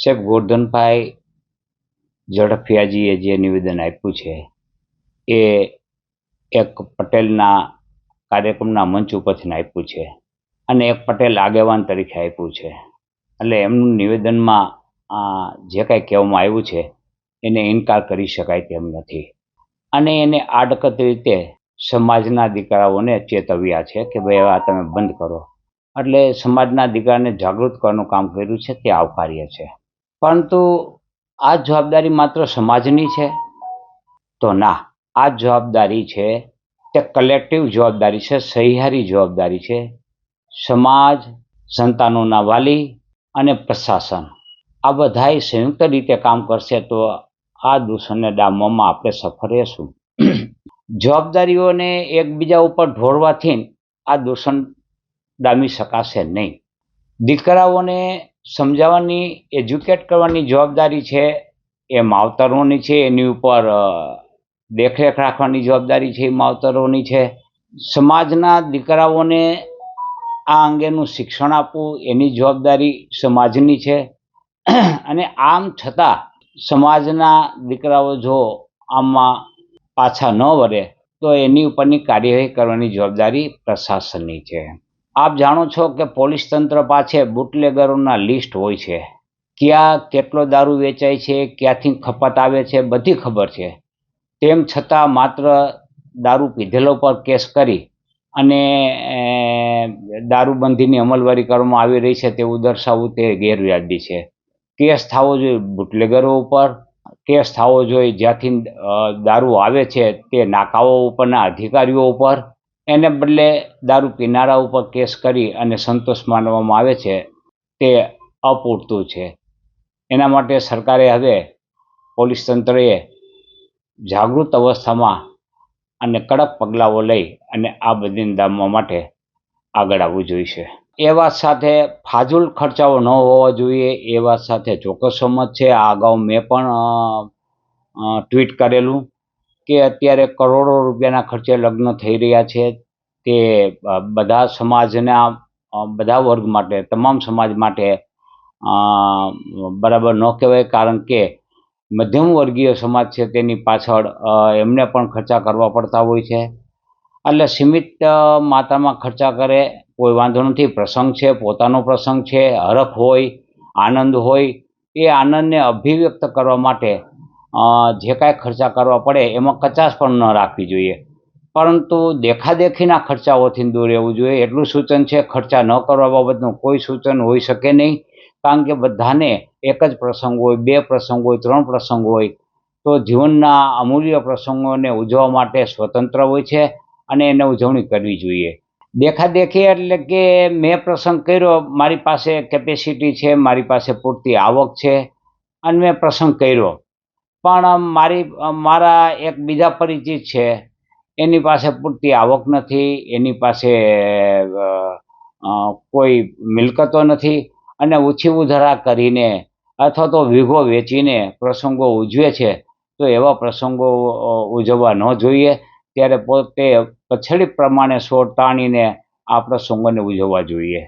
સાહેબ, ગોરધનભાઈ ઝડફિયાજીએ જે નિવેદન આપ્યું છે એ એક પટેલના કાર્યક્રમના મંચ ઉપરથી આપ્યું છે અને એક પટેલ આગેવાન તરીકે આપ્યું છે. એટલે એમનું નિવેદનમાં જે કાંઈ કહેવામાં આવ્યું છે એને ઇનકાર કરી શકાય તેમ નથી. અને એને આડકત રીતે સમાજના દીકરાઓને ચેતવ્યા છે કે ભાઈ આ તમે બંધ કરો. એટલે સમાજના દીકરાને જાગૃત કરવાનું કામ કર્યું છે તે આવકાર્ય છે. પરંતુ આ જવાબદારી માત્ર સમાજની છે તો ના, આ જવાબદારી છે તે કલેક્ટિવ જવાબદારી છે, સહિયારી જવાબદારી છે. સમાજ, સંતાનોના વાલી અને પ્રશાસન આ બધાય સંયુક્ત રીતે કામ કરશે તો આ દૂષણને ડામવામાં આપણે સફળ રહેશું. જવાબદારીઓને એકબીજા ઉપર ઢોળવાથી આ દૂષણ ડામી શકાશે નહીં. દીકરાઓને સમજાવવાની, એજ્યુકેટ કરવાની જવાબદારી છે એ માવતરોની છે. એની ઉપર દેખરેખ રાખવાની જવાબદારી છે એ માવતરોની છે. સમાજના દીકરાઓને આ અંગેનું શિક્ષણ આપવું એની જવાબદારી સમાજની છે. અને આમ છતાં સમાજના દીકરાઓ જો આમાં પાછા ન વળે તો એની ઉપરની કાર્યવાહી કરવાની જવાબદારી પ્રશાસનની છે. આપ જાણો છો કે પોલીસ તંત્ર પાસે બુટલેગરોના લિસ્ટ હોય છે. ક્યાં કેટલો દારૂ વેચાય છે, ક્યાંથી ખપત આવે છે, બધી ખબર છે. તેમ છતાં માત્ર દારૂ પીધેલો પર કેસ કરી અને દારૂબંધીની અમલવારી કરવામાં આવી રહી છે તેવું દર્શાવવું તે ગેરવ્યાજબી છે. કેસ થવો જોઈએ બુટલેગરો ઉપર, કેસ થવો જોઈએ જ્યાંથી દારૂ આવે છે તે નાકાઓ ઉપરના અધિકારીઓ ઉપર. એને બદલે દારૂ પીનારા ઉપર કેસ કરી અને સંતોષ માનવામાં આવે છે તે અપૂરતું છે. એના માટે સરકારે હવે પોલીસ તંત્રએ જાગૃત અવસ્થામાં અને કડક પગલાઓ લઈ અને આ બધીને ડામવા માટે આગળ આવવું જોઈશે. એ વાત સાથે ફાજુલ ખર્ચાઓ ન હોવા જોઈએ એ વાત સાથે ચોક્કસ સંમત છે. આ અગાઉ મેં પણ ટ્વીટ કરેલું કે અત્યારે કરોડો રૂપિયાના ખર્ચે લગ્ન થઈ રહ્યા છે. તે બધા સમાજના બધા વર્ગ માટે, તમામ સમાજ માટે બરાબર ન કહેવાય. કારણ કે મધ્યમ વર્ગીય સમાજ છે તેની પાછળ એમને પણ ખર્ચા કરવા પડતા હોય છે. એટલે સીમિત માત્રામાં ખર્ચા કરે કોઈ વાંધો નથી. પ્રસંગ છે, પોતાનો પ્રસંગ છે, હરખ હોય, આનંદ હોય, એ આનંદને અભિવ્યક્ત કરવા માટે જે કાંઈ ખર્ચા કરવા પડે એમાં કચાશ પણ ન રાખવી જોઈએ. પરંતુ દેખાદેખીના ખર્ચાઓથી દૂર રહેવું જોઈએ એટલું સૂચન છે. ખર્ચા ન કરવા બાબતનું કોઈ સૂચન હોઈ શકે નહીં. કારણ કે બધાને એક જ પ્રસંગ હોય, બે પ્રસંગ હોય, ત્રણ પ્રસંગ હોય તો જીવનના અમૂલ્ય પ્રસંગોને ઉજવવા માટે સ્વતંત્ર હોય છે અને એને ઉજવણી કરવી જોઈએ. દેખાદેખી એટલે કે મેં પ્રસંગ કર્યો, મારી પાસે કેપેસિટી છે, મારી પાસે પૂરતી આવક છે અને મેં પ્રસંગ કર્યો, પણ મારા એક બીજા પરિચિત છે એની પાસે પૂરતી આવક નથી, એની પાસે કોઈ મિલકતો નથી અને ઓછી ઉધારા કરીને અથવા તો વીઘો વેચીને પ્રસંગો ઉજવે છે. તો એવા પ્રસંગો ઉજવવા ન જોઈએ. ત્યારે પોતે પછડી પ્રમાણે સોળ તાણીને આ પ્રસંગોને ઉજવવા જોઈએ.